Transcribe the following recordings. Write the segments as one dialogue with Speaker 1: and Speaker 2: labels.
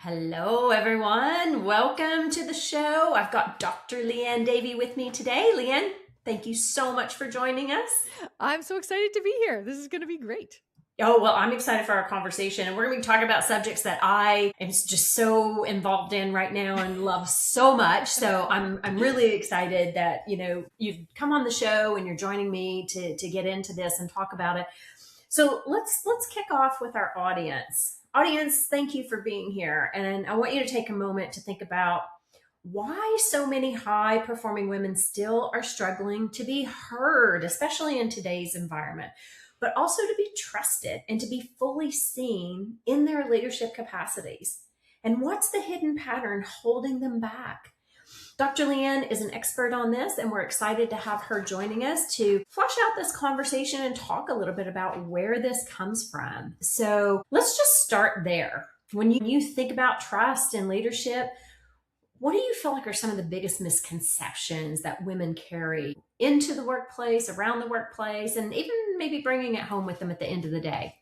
Speaker 1: Hello, everyone. Welcome to the show. I've got Dr. Liane Davey with me today. Liane, thank you so much for joining us.
Speaker 2: I'm so excited to be here. This is going to be great.
Speaker 1: Oh, well, I'm excited for our conversation. And we're going to be talking about subjects that I am just so involved in right now and love so much. So I'm really excited that, you've come on the show and you're joining me to get into this and talk about it. So let's kick off with our audience. Audience, thank you for being here. And I want you to take a moment to think about why so many high performing women still are struggling to be heard, especially in today's environment, but also to be trusted and to be fully seen in their leadership capacities. And what's the hidden pattern holding them back? Dr. Liane is an expert on this, and we're excited to have her joining us to flesh out this conversation and talk a little bit about where this comes from. So let's just start there. When you think about trust and leadership, what do you feel like are some of the biggest misconceptions that women carry into the workplace, around the workplace, and even maybe bringing it home with them at the end of the day?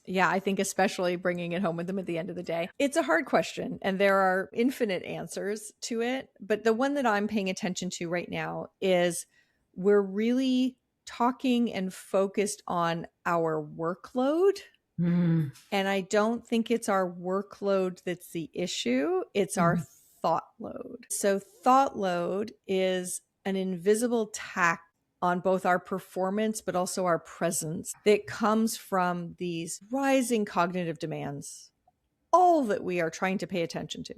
Speaker 2: Yeah, I think especially bringing it home with them at the end of the day. It's a hard question, and there are infinite answers to it. But the one that I'm paying attention to right now is we're really talking and focused on our workload.
Speaker 1: Mm.
Speaker 2: And I don't think it's our workload that's the issue. It's our thought load. So thought load is an invisible tax on both our performance, but also our presence that comes from these rising cognitive demands, all that we are trying to pay attention to,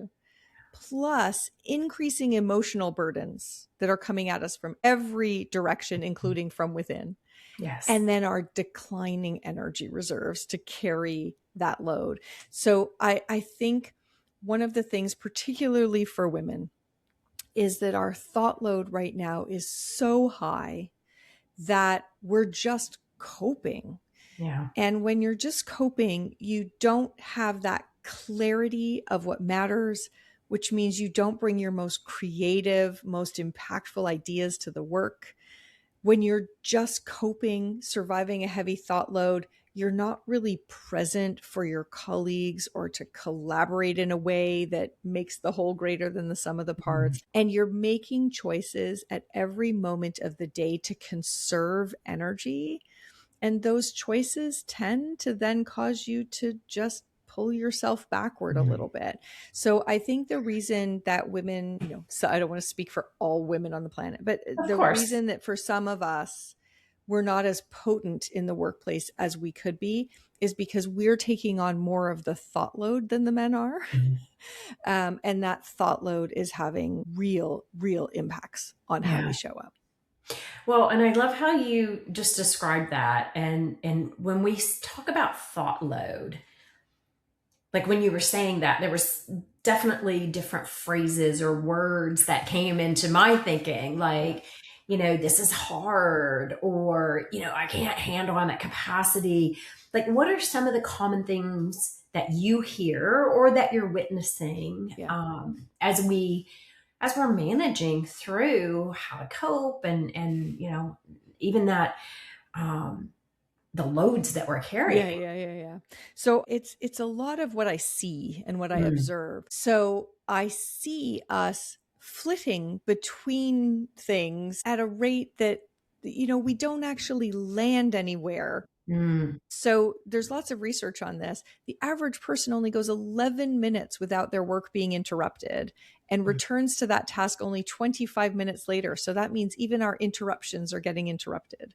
Speaker 2: plus increasing emotional burdens that are coming at us from every direction, including from within.
Speaker 1: Yes.
Speaker 2: And then our declining energy reserves to carry that load. So I think one of the things, particularly for women, is that our thought load right now is so high that we're just coping.
Speaker 1: Yeah.
Speaker 2: And when you're just coping, you don't have that clarity of what matters, which means you don't bring your most creative, most impactful ideas to the work. When you're just coping, surviving a heavy thought load, you're not really present for your colleagues or to collaborate in a way that makes the whole greater than the sum of the parts. And you're making choices at every moment of the day to conserve energy. And those choices tend to then cause you to just pull yourself backward a little bit. So I think the reason that women, so I don't want to speak for all women on the planet, but the reason that for some of us, we're not as potent in the workplace as we could be is because we're taking on more of the thought load than the men are. And that thought load is having real impacts on how we show up.
Speaker 1: Well, and I love how you just described that. And when we talk about thought load, like when you were saying that, there was definitely different phrases or words that came into my thinking, like, this is hard, or, I can't handle, I'm at capacity. Like, what are some of the common things that you hear or that you're witnessing as we're managing through how to cope and even that, the loads that we're carrying.
Speaker 2: Yeah. So it's a lot of what I see and what I observe. So I see us flitting between things at a rate that, we don't actually land anywhere. So there's lots of research on this. The average person only goes 11 minutes without their work being interrupted and returns to that task only 25 minutes later. So that means even our interruptions are getting interrupted.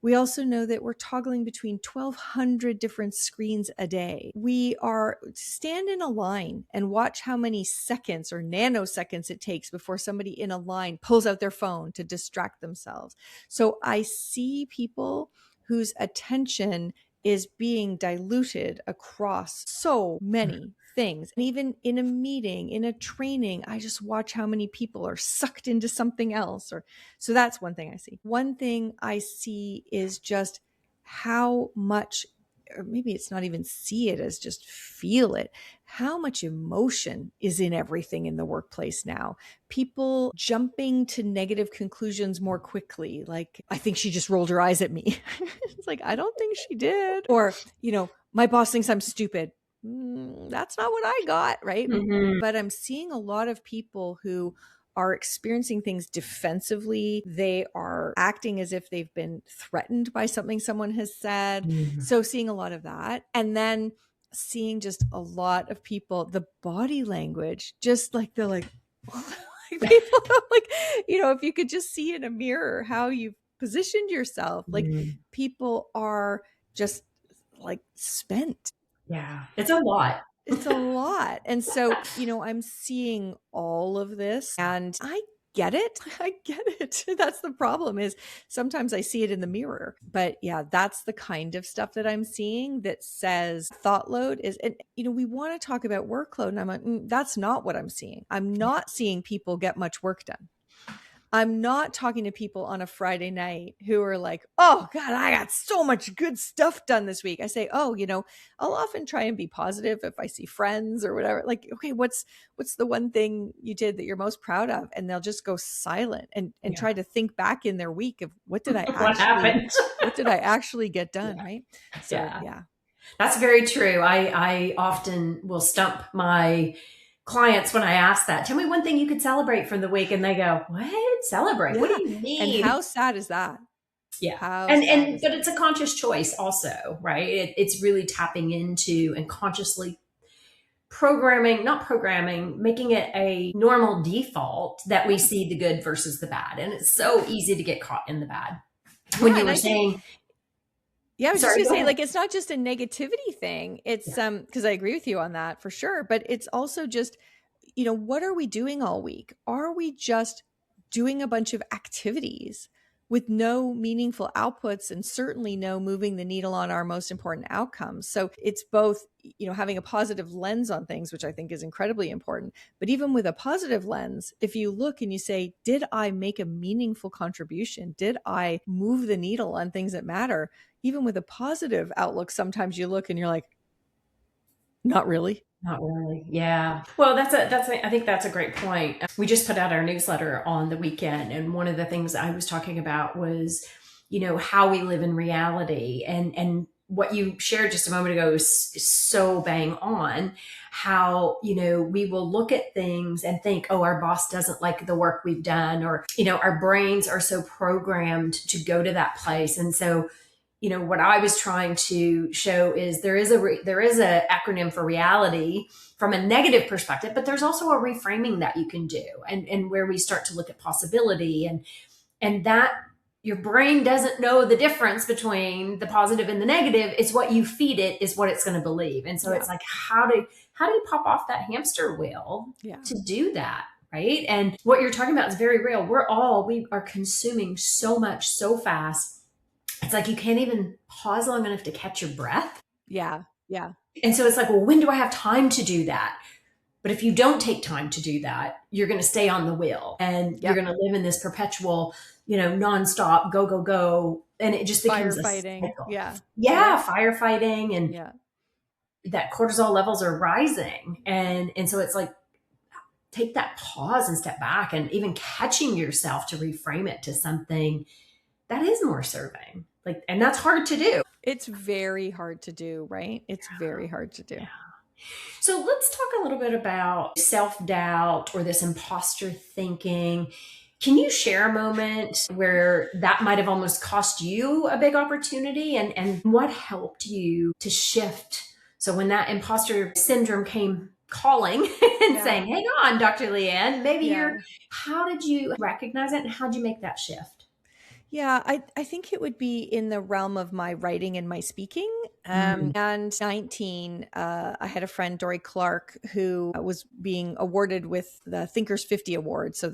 Speaker 2: We also know that we're toggling between 1,200 different screens a day. We are stand in a line and watch how many seconds or nanoseconds it takes before somebody in a line pulls out their phone to distract themselves. So I see people whose attention is being diluted across so many things. And even in a meeting, in a training, I just watch how many people are sucked into something else. So that's one thing I see. One thing I see is just how much, or maybe it's not even see it as just feel it, how much emotion is in everything in the workplace now. People jumping to negative conclusions more quickly. Like, I think she just rolled her eyes at me. It's like, I don't think she did. Or, my boss thinks I'm stupid. that's not what I got, right?
Speaker 1: Mhm.
Speaker 2: But I'm seeing a lot of people who are experiencing things defensively. They are acting as if they've been threatened by something someone has said.
Speaker 1: Mhm.
Speaker 2: So seeing a lot of that. And then seeing just a lot of people, the body language, just like they're like, people like, if you could just see in a mirror how you've positioned yourself, like
Speaker 1: Mhm.
Speaker 2: people are just like spent.
Speaker 1: Yeah, it's a lot.
Speaker 2: It's a lot. And so, I'm seeing all of this and I get it. I get it. That's the problem is sometimes I see it in the mirror. But yeah, that's the kind of stuff that I'm seeing that says thought load is, and we want to talk about workload. And I'm like, that's not what I'm seeing. I'm not seeing people get much work done. I'm not talking to people on a Friday night who are like, oh God, I got so much good stuff done this week. I say, I'll often try and be positive if I see friends or whatever. Like, okay, what's the one thing you did that you're most proud of? And they'll just go silent and
Speaker 1: Yeah.
Speaker 2: try to think back in their week of what did I
Speaker 1: What happened?
Speaker 2: actually get done?
Speaker 1: Yeah.
Speaker 2: Right. So
Speaker 1: Yeah.
Speaker 2: yeah.
Speaker 1: That's very true. I often will stump my clients when I ask that. Tell me one thing you could celebrate from the week. And they go, what? Celebrate? What do
Speaker 2: Yeah.
Speaker 1: you
Speaker 2: And
Speaker 1: mean?
Speaker 2: how sad is that?
Speaker 1: Yeah.
Speaker 2: How
Speaker 1: And
Speaker 2: sad is
Speaker 1: but
Speaker 2: that?
Speaker 1: it's a conscious choice also, right? It's really tapping into and consciously making it a normal default that we see the good versus the bad. And it's so easy to get caught in the bad. When
Speaker 2: Yeah.
Speaker 1: you
Speaker 2: And
Speaker 1: were
Speaker 2: I think,
Speaker 1: saying,
Speaker 2: yeah, I was just
Speaker 1: sorry,
Speaker 2: gonna
Speaker 1: go
Speaker 2: say,
Speaker 1: ahead.
Speaker 2: like, it's not just a negativity thing. It's
Speaker 1: Yeah.
Speaker 2: because I agree with you on that for sure. But it's also just, what are we doing all week? Are we just doing a bunch of activities with no meaningful outputs and certainly no moving the needle on our most important outcomes? So it's both, having a positive lens on things, which I think is incredibly important. But even with a positive lens, if you look and you say, did I make a meaningful contribution? Did I move the needle on things that matter? Even with a positive outlook, sometimes you look and you're like, not really.
Speaker 1: Not really. Yeah. Well, I think that's a great point. We just put out our newsletter on the weekend, and one of the things I was talking about was, how we live in reality, and what you shared just a moment ago is so bang on. How, we will look at things and think, oh, our boss doesn't like the work we've done, or, our brains are so programmed to go to that place. And so, what I was trying to show is there is a acronym for reality from a negative perspective, but there's also a reframing that you can do, and where we start to look at possibility, and that your brain doesn't know the difference between the positive and the negative. It's what you feed it is what it's going to believe. And so
Speaker 2: Yeah.
Speaker 1: it's like, how do you pop off that hamster wheel
Speaker 2: Yeah.
Speaker 1: to do that? Right. And what you're talking about is very real. We are consuming so much so fast. It's like you can't even pause long enough to catch your breath.
Speaker 2: Yeah. Yeah.
Speaker 1: And so it's like, well, when do I have time to do that? But if you don't take time to do that, you're going to stay on the wheel, and you're going to live in this perpetual, nonstop go, go, go. And it just becomes a
Speaker 2: Firefighting.
Speaker 1: cycle.
Speaker 2: Yeah.
Speaker 1: Yeah. Firefighting, and
Speaker 2: Yeah.
Speaker 1: that cortisol levels are rising. And so it's like, take that pause and step back, and even catching yourself to reframe it to something that is more serving. And that's hard to do.
Speaker 2: It's very hard to do, right? It's very hard to do.
Speaker 1: Yeah. So let's talk a little bit about self-doubt or this imposter thinking. Can you share a moment where that might have almost cost you a big opportunity, and what helped you to shift? So when that imposter syndrome came calling and saying, hang on, Dr. Liane, how did you recognize it, and how did you make that shift?
Speaker 2: Yeah, I think it would be in the realm of my writing and my speaking. And 19, I had a friend, Dory Clark, who was being awarded with the Thinkers 50 Award. So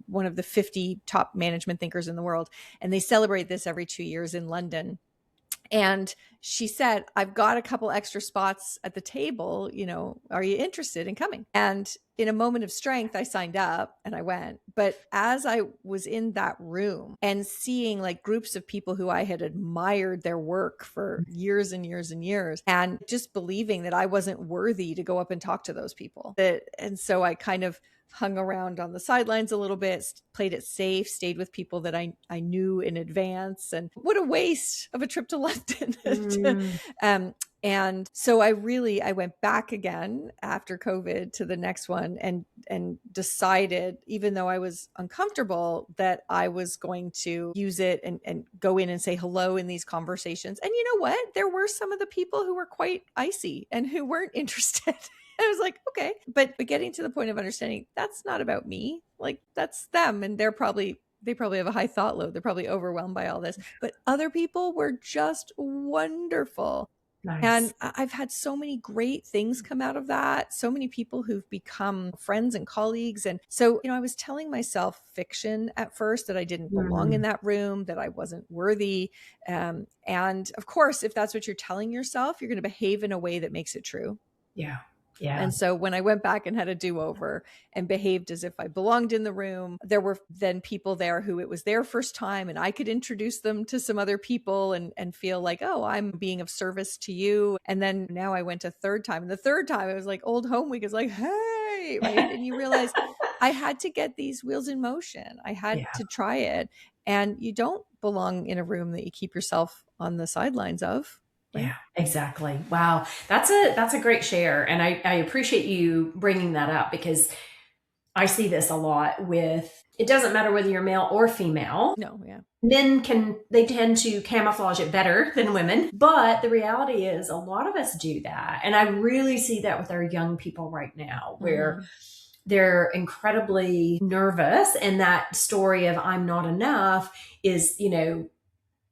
Speaker 2: one of the 50 top management thinkers in the world. And they celebrate this every 2 years in London. And she said, I've got a couple extra spots at the table, are you interested in coming? And in a moment of strength, I signed up and I went. But as I was in that room and seeing like groups of people who I had admired their work for years and years and years, and just believing that I wasn't worthy to go up and talk to those people, and so I kind of hung around on the sidelines a little bit, played it safe, stayed with people that I knew in advance. And what a waste of a trip to London.
Speaker 1: Mm,
Speaker 2: And so I went back again after COVID to the next one and decided, even though I was uncomfortable, that I was going to use it and go in and say hello in these conversations. And you know what? There were some of the people who were quite icy and who weren't interested. I was like, okay, but getting to the point of understanding that's not about me. Like that's them, and they probably have a high thought load. They're probably overwhelmed by all this. But other people were just wonderful.
Speaker 1: nice.
Speaker 2: And I've had so many great things come out of that. So many people who've become friends and colleagues. And so, I was telling myself fiction at first, that I didn't belong in
Speaker 1: Mm,
Speaker 2: that room, that I wasn't worthy. And of course, if that's what you're telling yourself, you're going to behave in a way that makes it true.
Speaker 1: yeah. Yeah.
Speaker 2: And so when I went back and had a do-over and behaved as if I belonged in the room, there were then people there who it was their first time, and I could introduce them to some other people and feel like, oh, I'm being of service to you. And then now I went a third time. And the third time it was like old home week is like, hey, right? And you realize I had to get these wheels in motion. I had
Speaker 1: Yeah.
Speaker 2: to try it. And you don't belong in a room that you keep yourself on the sidelines of. Right?
Speaker 1: Yeah, exactly. Wow. That's a great share. And I appreciate you bringing that up, because I see this a lot with, it doesn't matter whether you're male or female.
Speaker 2: No, yeah.
Speaker 1: They tend to camouflage it better than women. But the reality is a lot of us do that. And I really see that with our young people right now, where they're incredibly nervous. And that story of I'm not enough is,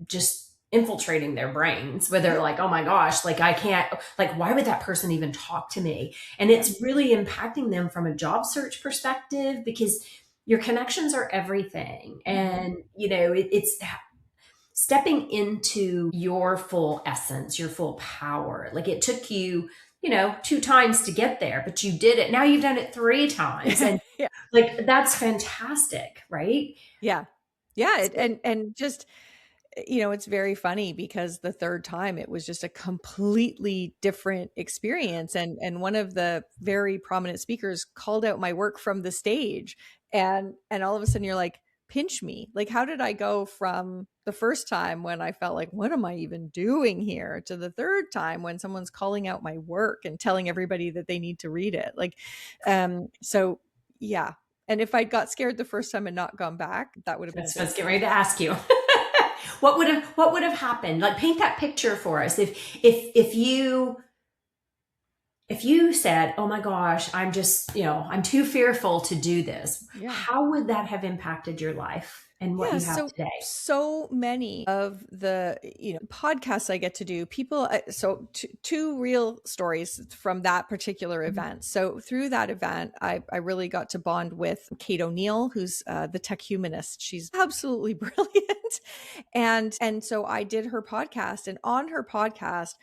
Speaker 1: just infiltrating their brains, where they're like, oh my gosh, like I can't, like, why would that person even talk to me? And it's really impacting them from a job search perspective, because your connections are everything. And, it's stepping into your full essence, your full power. Like it took you, 2 times to get there, but you did it. Now you've done it 3 times. And
Speaker 2: Yeah.
Speaker 1: like, that's fantastic, right?
Speaker 2: Yeah. Yeah. And just, it's very funny because the third time it was just a completely different experience. And one of the very prominent speakers called out my work from the stage. And all of a sudden you're like, pinch me. Like, how did I go from the first time when I felt like, what am I even doing here, to the third time when someone's calling out my work and telling everybody that they need to read it? Like, so yeah. And if I'd got scared the first time and not gone back, that would have been
Speaker 1: That's what I was
Speaker 2: safe.
Speaker 1: getting ready to ask you. What would have happened? Like, paint that picture for us. If you said, oh my gosh, I'm just, I'm too fearful to do this.
Speaker 2: Yeah.
Speaker 1: How would that have impacted your life and what you have today?
Speaker 2: So many of the podcasts I get to do, people. So two real stories from that particular event. So through that event, I really got to bond with Kate O'Neill, who's the tech humanist. She's absolutely brilliant, and so I did her podcast, and on her podcast,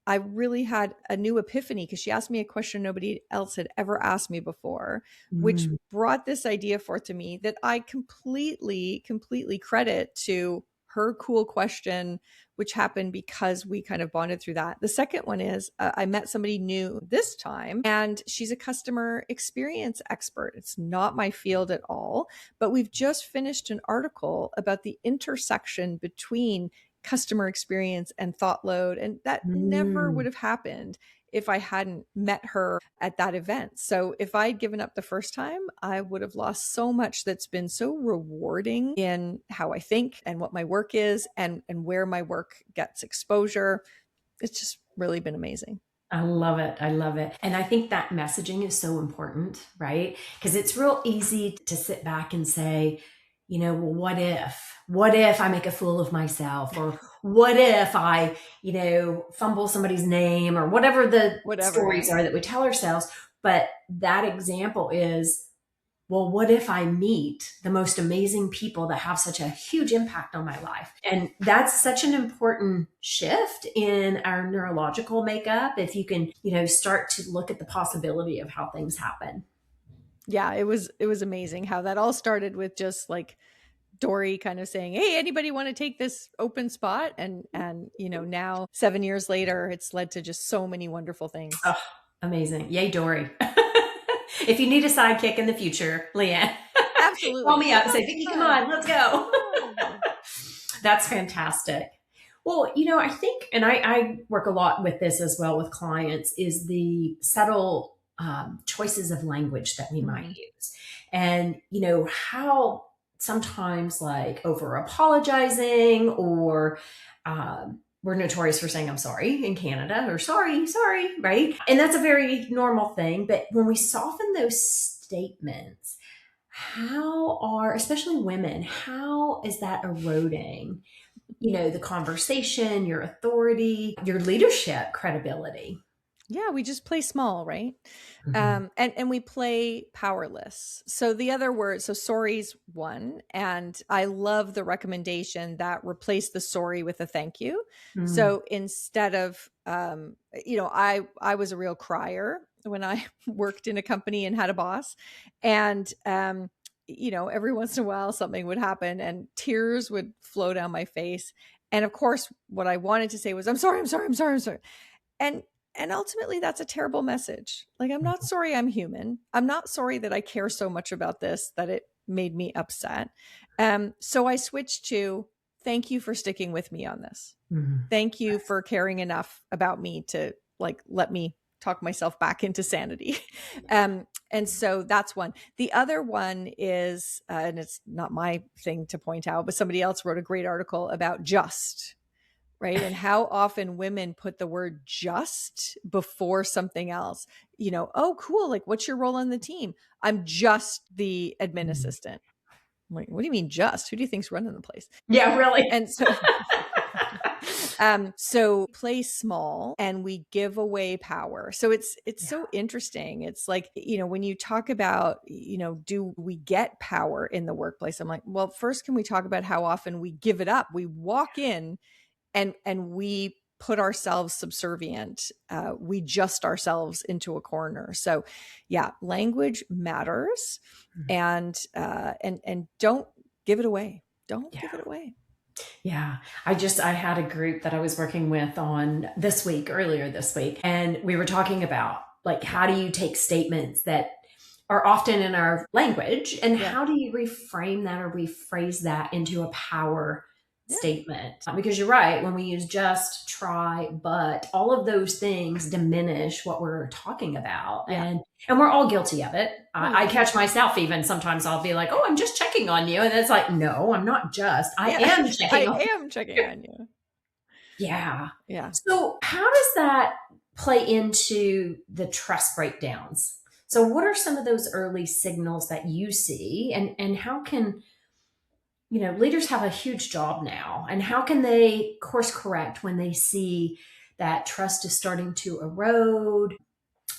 Speaker 2: I really had a new epiphany because she asked me a question nobody else had ever asked me before, which
Speaker 1: Mm,
Speaker 2: brought this idea forth to me that I completely credit to her cool question, which happened because we kind of bonded through that. The second one is I met somebody new this time, and she's a customer experience expert. It's not my field at all, but we've just finished an article about the intersection between customer experience and thought load. And that never would
Speaker 1: mm.
Speaker 2: have happened if I hadn't met her at that event. So if I'd given up the first time, I would have lost so much that's been so rewarding in how I think and what my work is and where my work gets exposure. It's just really been amazing.
Speaker 1: I love it. I love it. And I think that messaging is so important, right? Because it's real easy to sit back and say, well, what if I make a fool of myself? Or what if I, fumble somebody's name, or whatever the stories are that we tell ourselves. But that example is, well, what if I meet the most amazing people that have such a huge impact on my life? And that's such an important shift in our neurological makeup. If you can, start to look at the possibility of how things happen.
Speaker 2: Yeah, it was amazing how that all started with just like Dory kind of saying, hey, anybody want to take this open spot? And now 7 years later, it's led to just so many wonderful things.
Speaker 1: Oh, amazing. Yay, Dory. If you need a sidekick in the future, Liane, call
Speaker 2: Absolutely.
Speaker 1: me up and say, Vicki, come on, let's go.
Speaker 2: Come on.
Speaker 1: That's fantastic. Well, I think, and I work a lot with this as well with clients, is the subtle choices of language that we might use. And, how sometimes like over apologizing or we're notorious for saying I'm sorry in Canada or sorry, right? And that's a very normal thing. But when we soften those statements, especially women, how is that eroding, the conversation, your authority, your leadership credibility?
Speaker 2: Yeah, we just play small, right? And we play powerless. So the other word, so sorry's one, and I love the recommendation that replace the sorry with a thank you. So instead of, I was a real crier when I worked in a company and had a boss, and every once in a while something would happen and tears would flow down my face. And of course, what I wanted to say was, I'm sorry. And ultimately that's a terrible message. Like, I'm not sorry I'm human. I'm not sorry that I care so much about this that it made me upset. So I switched to thank you for sticking with me on this. Thank you for caring enough about me to let me talk myself back into sanity. And so that's one. The other one is, and it's not my thing to point out, but somebody else wrote a great article about just, right? And how often women put the word just before something else. Oh, cool. Like, what's your role on the team? I'm just the admin assistant. I'm like, what do you mean just? Who do you think's running the place?
Speaker 1: Yeah, really.
Speaker 2: And so, so play small and we give away power. So it's so interesting. It's like, when you talk about, do we get power in the workplace? I'm like, well, first, can we talk about how often we give it up? We walk in and we put ourselves subservient. We just ourselves into a corner. So yeah, language matters, and don't give it away. Don't give it away.
Speaker 1: Yeah. I had a group that I was working with on earlier this week, and we were talking about like, how do you take statements that are often in our language and how do you reframe that or rephrase that into a power statement? Because you're right, when we use just, try, but, all of those things diminish what we're talking about. And we're all guilty of it. I catch myself, even sometimes I'll be like, oh, I'm just checking on you. And it's like, no, I'm not just, I am checking
Speaker 2: on you.
Speaker 1: Yeah.
Speaker 2: Yeah.
Speaker 1: So how does that play into the trust breakdowns? So what are some of those early signals that you see, and how can, leaders have a huge job now, and how can they course correct when they see that trust is starting to erode?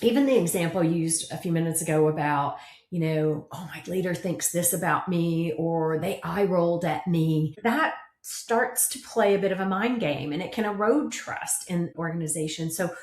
Speaker 1: Even the example you used a few minutes ago about, oh, my leader thinks this about me, or they eye rolled at me. That starts to play a bit of a mind game, and it can erode trust in organizations. So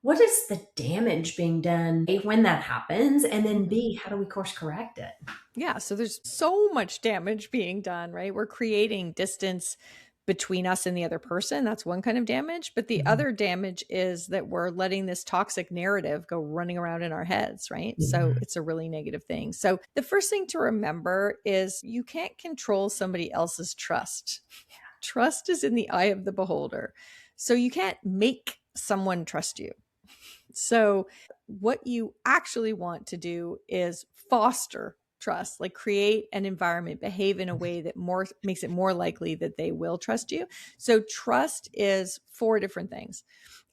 Speaker 1: what is the damage being done, A, when that happens, and then B, how do we course correct it?
Speaker 2: Yeah. So there's so much damage being done, right? We're creating distance between us and the other person. That's one kind of damage. But the other damage is that we're letting this toxic narrative go running around in our heads, right? So it's a really negative thing. So the first thing to remember is you can't control somebody else's trust. Trust is in the eye of the beholder. So you can't make someone trust you. So what you actually want to do is foster trust, like create an environment, behave in a way that makes it more likely that they will trust you. So trust is 4 different things.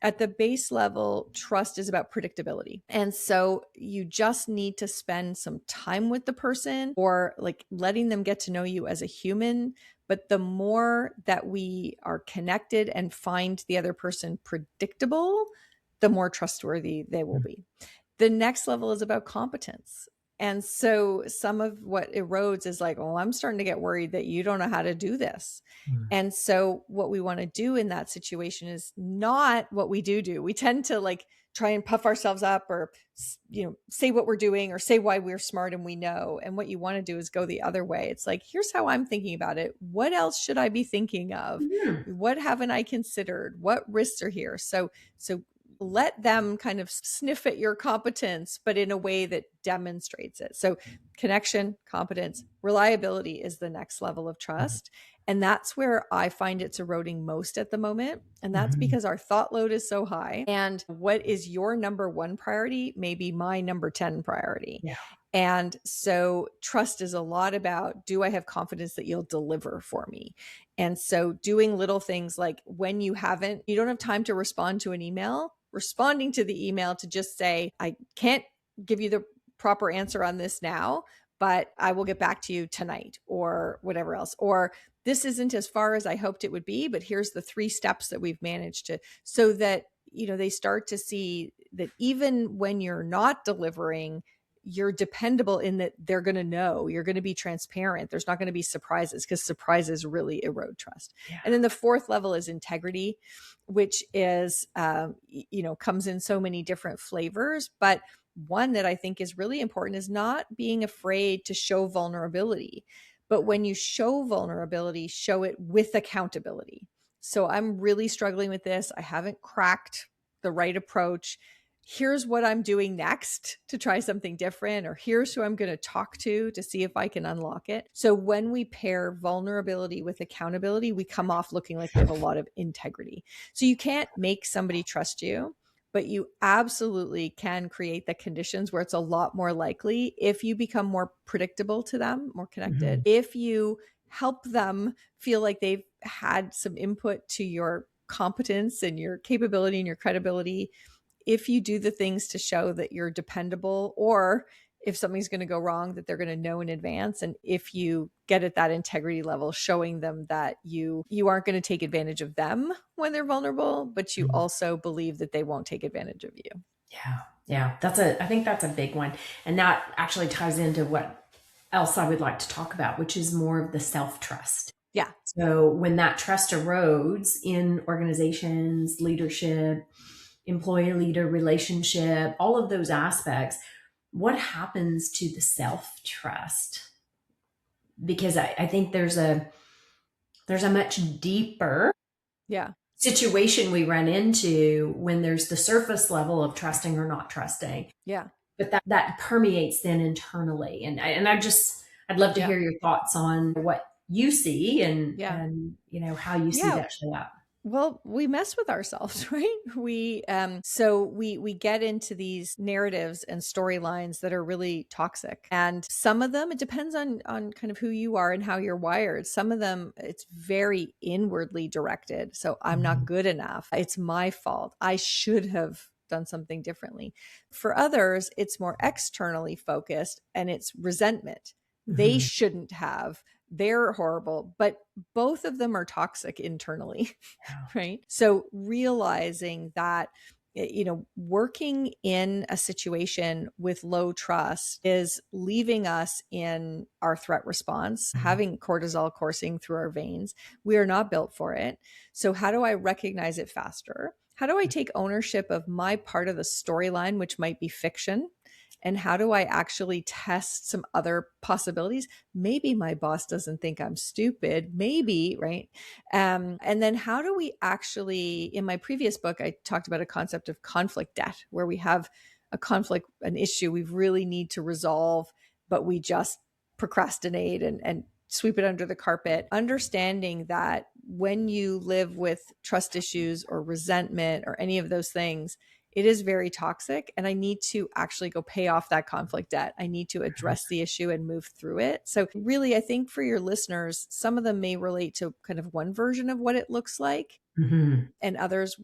Speaker 2: At the base level, trust is about predictability. And so you just need to spend some time with the person, or like letting them get to know you as a human. But the more that we are connected and find the other person predictable, the more trustworthy they will be. The next level is about competence. And so some of what erodes is like, oh, I'm starting to get worried that you don't know how to do this. And so what we want to do in that situation is not what we do. We tend to like try and puff ourselves up, or, say what we're doing, or say why we're smart and we know. And what you want to do is go the other way. It's like, here's how I'm thinking about it. What else should I be thinking of? What haven't I considered? What risks are here? So let them kind of sniff at your competence, but in a way that demonstrates it. So connection, competence, reliability is the next level of trust. And that's where I find it's eroding most at the moment. And that's because our thought load is so high. And what is your number one priority may be my number 10 priority.
Speaker 1: Yeah.
Speaker 2: And so trust is a lot about, do I have confidence that you'll deliver for me? And so doing little things like when you don't have time to respond to an email, responding to the email to just say, I can't give you the proper answer on this now, but I will get back to you tonight or whatever else. Or this isn't as far as I hoped it would be, but here's the 3 steps that we've managed to, so that, they start to see that even when you're not delivering, you're dependable in that they're going to know, you're going to be transparent. There's not going to be surprises, because surprises really erode trust. Yeah. And then the 4th level is integrity, which is, comes in so many different flavors. But one that I think is really important is not being afraid to show vulnerability. But when you show vulnerability, show it with accountability. So I'm really struggling with this. I haven't cracked the right approach. Here's what I'm doing next to try something different, or here's who I'm going to talk to see if I can unlock it. So when we pair vulnerability with accountability, we come off looking like we have a lot of integrity. So you can't make somebody trust you, but you absolutely can create the conditions where it's a lot more likely if you become more predictable to them, more connected, if you help them feel like they've had some input to your competence and your capability and your credibility, if you do the things to show that you're dependable, or if something's going to go wrong, that they're going to know in advance. And if you get at that integrity level, showing them that you aren't going to take advantage of them when they're vulnerable, but you also believe that they won't take advantage of you.
Speaker 1: Yeah. I think that's a big one. And that actually ties into what else I would like to talk about, which is more of the self-trust.
Speaker 2: Yeah.
Speaker 1: So when that trust erodes in organizations, leadership, employee leader relationship, all of those aspects, what happens to the self-trust? Because I think there's a much deeper situation we run into when there's the surface level of trusting or not trusting.
Speaker 2: Yeah.
Speaker 1: But that permeates then internally. And I'd love to hear your thoughts on what you see and how you see that show up.
Speaker 2: Well, we mess with ourselves, right? We get into these narratives and storylines that are really toxic. And some of them, it depends on kind of who you are and how you're wired. Some of them, it's very inwardly directed. So I'm not good enough. It's my fault. I should have done something differently. For others, it's more externally focused and it's resentment. They shouldn't have. They're horrible, but both of them are toxic internally, right? So realizing that, working in a situation with low trust is leaving us in our threat response, having cortisol coursing through our veins. We are not built for it. So how do I recognize it faster? How do I take ownership of my part of the storyline, which might be fiction? And how do I actually test some other possibilities? Maybe my boss doesn't think I'm stupid, maybe, right? And then how do we actually, in my previous book, I talked about a concept of conflict debt, where we have a conflict, an issue we really need to resolve, but we just procrastinate and sweep it under the carpet. Understanding that when you live with trust issues or resentment or any of those things, it is very toxic, and I need to actually go pay off that conflict debt. I need to address the issue and move through it. So really, I think for your listeners, some of them may relate to kind of one version of what it looks like, and others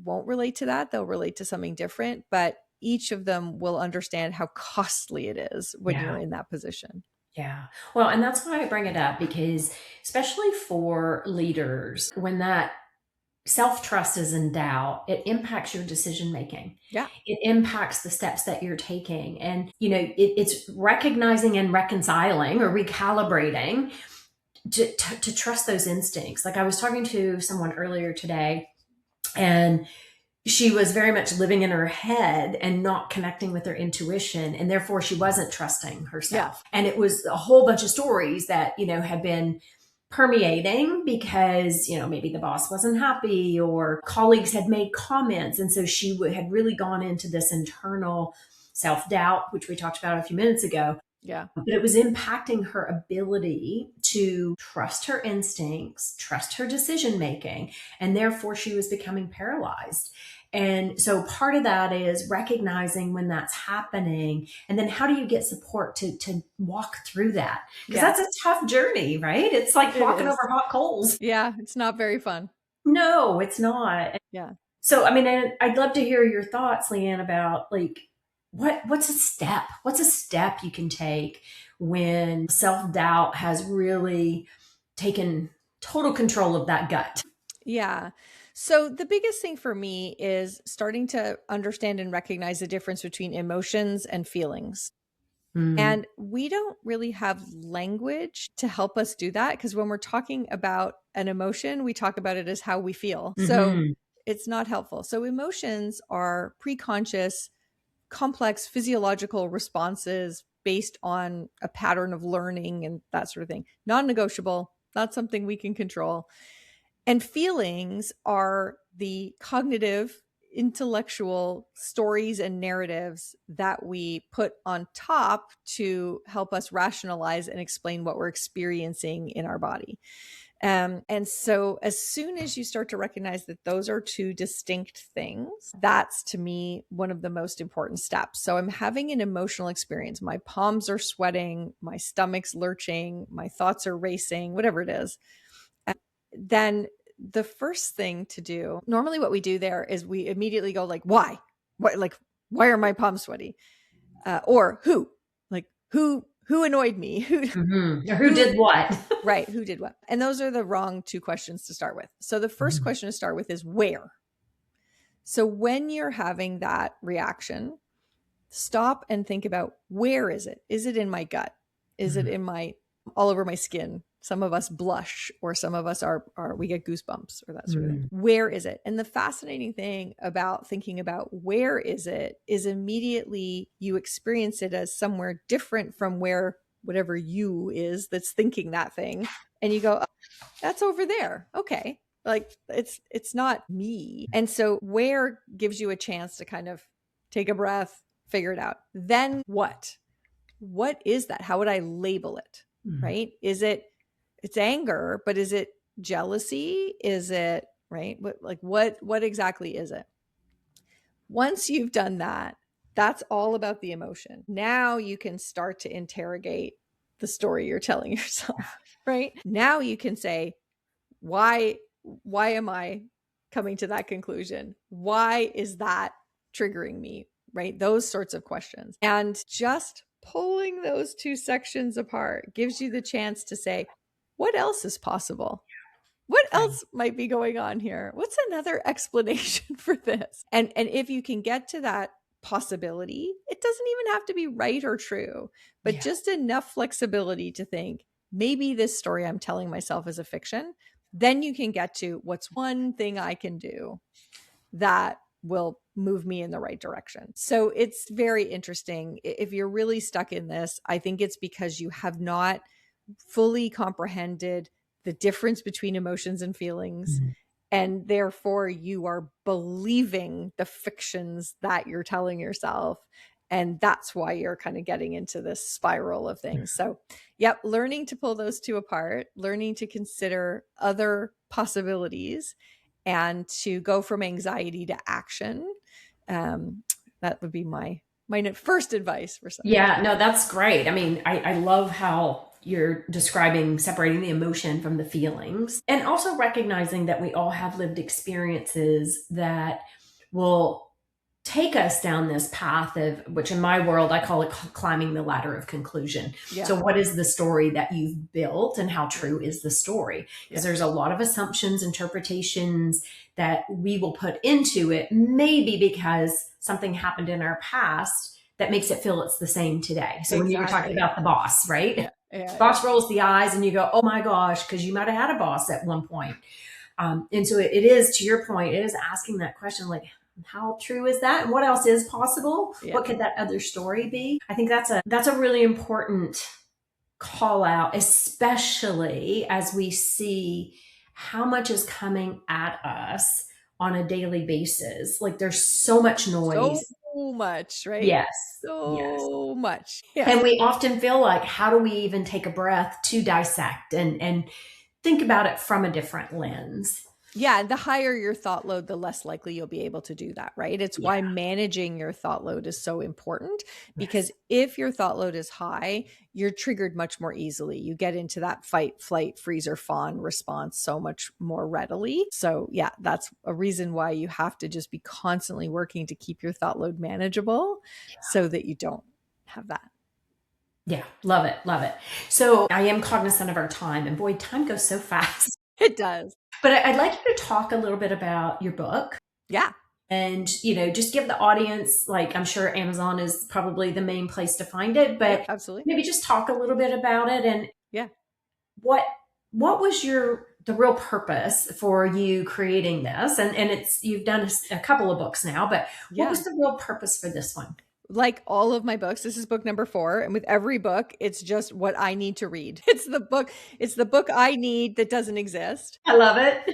Speaker 2: won't relate to that. They'll relate to something different, but each of them will understand how costly it is when you're in that position.
Speaker 1: Yeah. Well, and that's why I bring it up, because especially for leaders, when that self-trust is in doubt, it impacts your decision-making.
Speaker 2: Yeah.
Speaker 1: It impacts the steps that you're taking. And, it's recognizing and reconciling or recalibrating to trust those instincts. Like I was talking to someone earlier today, and she was very much living in her head and not connecting with her intuition. And therefore she wasn't trusting herself. Yeah. And it was a whole bunch of stories that, had been permeating because, maybe the boss wasn't happy or colleagues had made comments. And so she had really gone into this internal self doubt, which we talked about a few minutes ago.
Speaker 2: Yeah.
Speaker 1: But it was impacting her ability to trust her instincts, trust her decision making, and therefore she was becoming paralyzed. And so part of that is recognizing when that's happening. And then how do you get support to walk through that? Because that's a tough journey, right? It's like walking over hot coals.
Speaker 2: Yeah, it's not very fun.
Speaker 1: No, it's not.
Speaker 2: Yeah.
Speaker 1: So, I mean, I'd love to hear your thoughts, Liane, about like, what's a step? What's a step you can take when self-doubt has really taken total control of that gut?
Speaker 2: Yeah. So the biggest thing for me is starting to understand and recognize the difference between emotions and feelings. And we don't really have language to help us do that, because when we're talking about an emotion, we talk about it as how we feel. So it's not helpful. So emotions are preconscious, complex physiological responses based on a pattern of learning and that sort of thing. Non-negotiable, not something we can control. And feelings are the cognitive, intellectual stories and narratives that we put on top to help us rationalize and explain what we're experiencing in our body. And so as soon as you start to recognize that those are two distinct things, that's to me one of the most important steps. So I'm having an emotional experience. My palms are sweating, my stomach's lurching, my thoughts are racing, whatever it is. Then the first thing to do, normally what we do there is we immediately go like, why? What, like, why are my palms sweaty? Or who? Like, who annoyed me?
Speaker 1: Who did what?
Speaker 2: Right. Who did what? And those are the wrong two questions to start with. So the first question to start with is where? So when you're having that reaction, stop and think about, where is it? Is it in my gut? Is it in my, all over my skin? Some of us blush, or some of us we get goosebumps or that sort of thing. Where is it? And the fascinating thing about thinking about where is it is immediately you experience it as somewhere different from where whatever you is that's thinking that thing. And you go, oh, that's over there. Okay. Like it's not me. And so where gives you a chance to kind of take a breath, figure it out. Then what? What is that? How would I label it? Right? It's anger, but is it jealousy? Is it, right? What exactly is it? Once you've done that, that's all about the emotion. Now you can start to interrogate the story you're telling yourself, right? Now you can say, why am I coming to that conclusion? Why is that triggering me? Right? Those sorts of questions. And just pulling those two sections apart gives you the chance to say, what else is possible? What else might be going on here? What's another explanation for this? And if you can get to that possibility, it doesn't even have to be right or true, but just enough flexibility to think, maybe this story I'm telling myself is a fiction. Then you can get to, what's one thing I can do that will move me in the right direction. So it's very interesting. If you're really stuck in this, I think it's because you have not fully comprehended the difference between emotions and feelings. And therefore you are believing the fictions that you're telling yourself. And that's why you're kind of getting into this spiral of things. So, yep, learning to pull those two apart, learning to consider other possibilities, and to go from anxiety to action. That would be my first advice for something.
Speaker 1: Yeah, no, that's great. I mean, I love how you're describing separating the emotion from the feelings, and also recognizing that we all have lived experiences that will take us down this path of, which in my world, I call it climbing the ladder of conclusion. Yeah. So what is the story that you've built, and how true is the story? Because there's a lot of assumptions, interpretations that we will put into it, maybe because something happened in our past that makes it feel it's the same today. So when you were talking about the boss, right? Boss rolls the eyes and you go, oh my gosh, because you might have had a boss at one point. And so it is, to your point, it is asking that question, like, how true is that? And what else is possible? What could that other story be? I think that's a really important call out, especially as we see how much is coming at us on a daily basis. Like there's so much
Speaker 2: So
Speaker 1: noise.
Speaker 2: much, right?
Speaker 1: Yes. Yes.
Speaker 2: So much. Yeah.
Speaker 1: And we often feel like, how do we even take a breath to dissect and think about it from a different lens?
Speaker 2: Yeah. And the higher your thought load, the less likely you'll be able to do that, right? It's
Speaker 1: Yeah.
Speaker 2: why managing your thought load is so important, because
Speaker 1: Yes.
Speaker 2: if your thought load is high, you're triggered much more easily. You get into that fight, flight, freeze, or fawn response so much more readily. So, yeah, that's a reason why you have to just be constantly working to keep your thought load manageable so that you don't have that.
Speaker 1: Yeah. Love it. Love it. So I am cognizant of our time, and boy, time goes so fast.
Speaker 2: It does.
Speaker 1: But I'd like you to talk a little bit about your book.
Speaker 2: Yeah.
Speaker 1: And, just give the audience, like, I'm sure Amazon is probably the main place to find it, but
Speaker 2: Yep, absolutely.
Speaker 1: maybe just talk a little bit about it and
Speaker 2: Yeah.
Speaker 1: what was the real purpose for you creating this? And you've done a couple of books now, but what
Speaker 2: Yeah.
Speaker 1: was the real purpose for this one?
Speaker 2: Like all of my books, this is book number 4. And with every book, it's just what I need to read. It's the book I need that doesn't exist.
Speaker 1: I love it.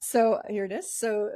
Speaker 2: So here it is. So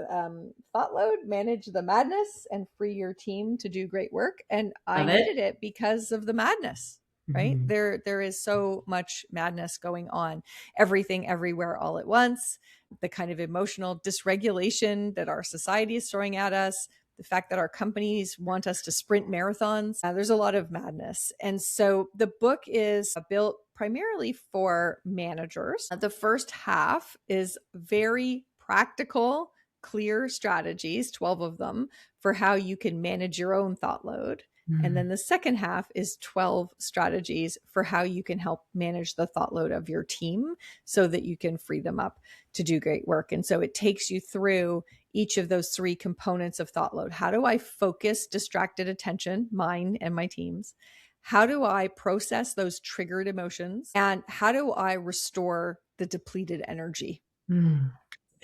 Speaker 2: thought load, manage the madness and free your team to do great work. And I needed it because of the madness, right?
Speaker 1: Mhm.
Speaker 2: There is so much madness going on, everything, everywhere, all at once, the kind of emotional dysregulation that our society is throwing at us, the fact that our companies want us to sprint marathons. There's a lot of madness. And so the book is built primarily for managers. The first half is very practical, clear strategies, 12 of them, for how you can manage your own thought load. And then the second half is 12 strategies for how you can help manage the thought load of your team so that you can free them up to do great work. And so it takes you through each of those 3 components of thought load. How do I focus distracted attention, mine and my team's? How do I process those triggered emotions? And how do I restore the depleted energy?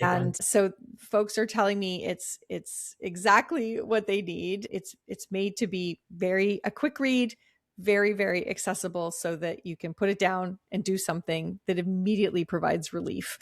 Speaker 2: And so folks are telling me it's exactly what they need. It's made to be a quick read, very, very accessible so that you can put it down and do something that immediately provides relief.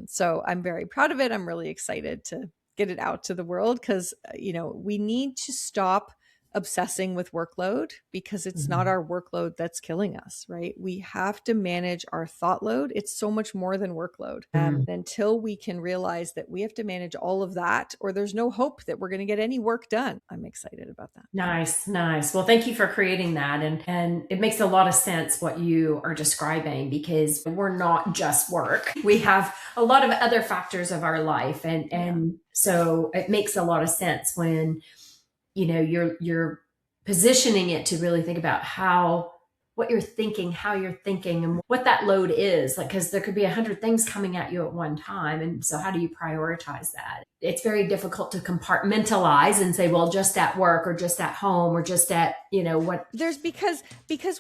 Speaker 2: So I'm very proud of it. I'm really excited to get it out to the world because, we need to stop obsessing with workload because it's not our workload that's killing us, right? We have to manage our thought load. It's so much more than workload. Until we can realize that we have to manage all of that, or there's no hope that we're going to get any work done. I'm excited about that.
Speaker 1: Nice, nice. Well, thank you for creating that. And it makes a lot of sense what you are describing because we're not just work. We have a lot of other factors of our life. And so it makes a lot of sense when you're positioning it to really think about what you're thinking, how you're thinking, and what that load is. Like, because there could be 100 things coming at you at one time. And so how do you prioritize that? It's very difficult to compartmentalize and say, well, just at work or just at home or just at, what.
Speaker 2: There's because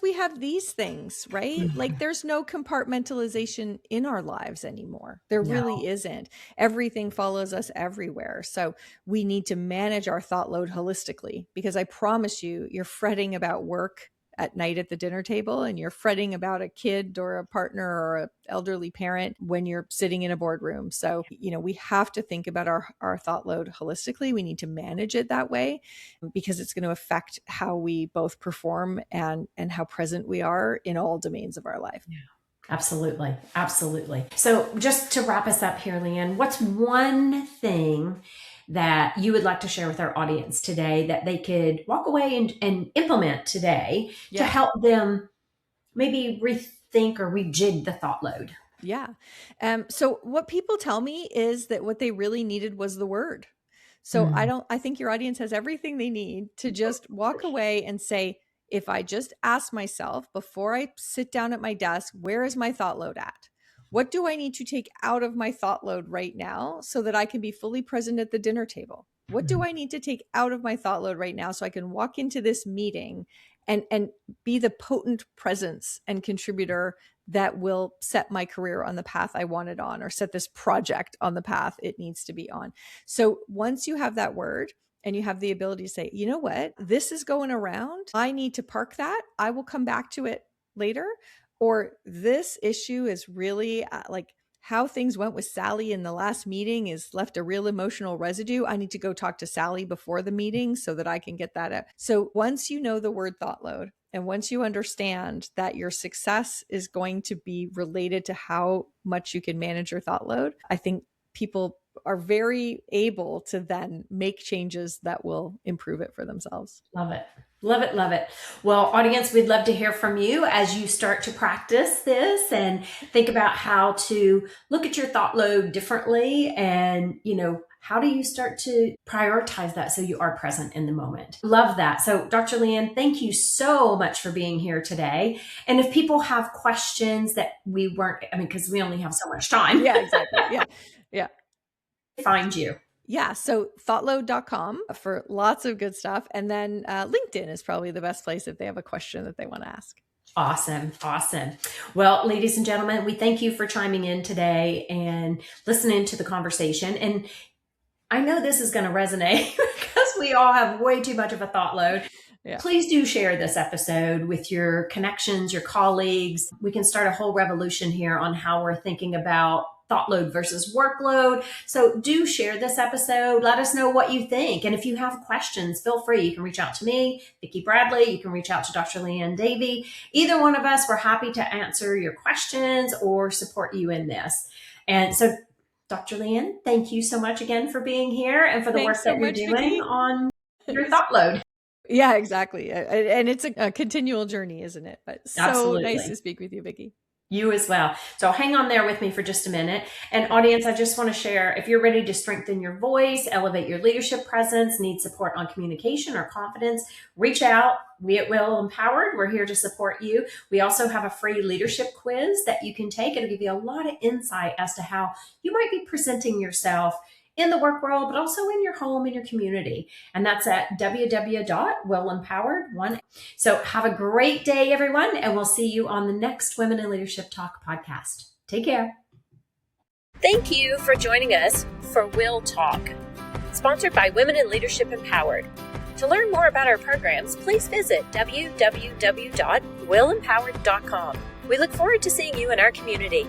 Speaker 2: we have these things, right?
Speaker 1: Mm-hmm.
Speaker 2: Like there's no compartmentalization in our lives anymore. There really isn't. Everything follows us everywhere. So we need to manage our thought load holistically because I promise you're fretting about work at night at the dinner table and you're fretting about a kid or a partner or an elderly parent when you're sitting in a boardroom. So, we have to think about our thought load holistically. We need to manage it that way because it's going to affect how we both perform and how present we are in all domains of our life.
Speaker 1: Yeah. Absolutely. Absolutely. So just to wrap us up here, Liane, what's one thing that you would like to share with our audience today that they could walk away and implement today to help them maybe rethink or rejig the thought load?
Speaker 2: Yeah. So what people tell me is that what they really needed was the word. So I think your audience has everything they need to just walk away and say, if I just ask myself before I sit down at my desk, where is my thought load at? What do I need to take out of my thought load right now so that I can be fully present at the dinner table? What do I need to take out of my thought load right now so I can walk into this meeting and be the potent presence and contributor that will set my career on the path I want it on, or set this project on the path it needs to be on? So once you have that word and you have the ability to say, you know what, this is going around, I need to park that. I will come back to it later, or this issue is really like how things went with Sally in the last meeting is left a real emotional residue. I need to go talk to Sally before the meeting so that I can get that out. So once you know the word thought load, and once you understand that your success is going to be related to how much you can manage your thought load, I think people are very able to then make changes that will improve it for themselves.
Speaker 1: Love it. Love it. Love it. Well, audience, we'd love to hear from you as you start to practice this and think about how to look at your thought load differently. And, how do you start to prioritize that so you are present in the moment? Love that. So Dr. Liane, thank you so much for being here today. And if people have questions that we weren't, because we only have so much time.
Speaker 2: Yeah, exactly. Yeah.
Speaker 1: Find you.
Speaker 2: Yeah. So thoughtload.com for lots of good stuff. And then LinkedIn is probably the best place if they have a question that they want to ask.
Speaker 1: Awesome. Awesome. Well, ladies and gentlemen, we thank you for chiming in today and listening to the conversation. And I know this is going to resonate because we all have way too much of a thought load. Yeah. Please do share this episode with your connections, your colleagues. We can start a whole revolution here on how we're thinking about thought load versus workload. So do share this episode. Let us know what you think. And if you have questions, feel free. You can reach out to me, Vicki Bradley. You can reach out to Dr. Liane Davey. Either one of us, we're happy to answer your questions or support you in this. And so, Dr. Liane, thank you so much again for being here and for the work that you're doing, Vicki, on your thought load.
Speaker 2: Yeah, exactly. And it's a continual journey, isn't it? But so Absolutely. Nice to speak with you, Vicki.
Speaker 1: You as well. So hang on there with me for just a minute. And audience, I just want to share, if you're ready to strengthen your voice, elevate your leadership presence, need support on communication or confidence, reach out. We at Will Empowered, we're here to support you. We also have a free leadership quiz that you can take. It'll give you a lot of insight as to how you might be presenting yourself in the work world, but also in your home, in your community. And that's at www.willempowered1. So have a great day, everyone. And we'll see you on the next Women in Leadership Talk podcast. Take care. Thank you for joining us for Will Talk, sponsored by Women in Leadership Empowered. To learn more about our programs, please visit www.willempowered.com. We look forward to seeing you in our community.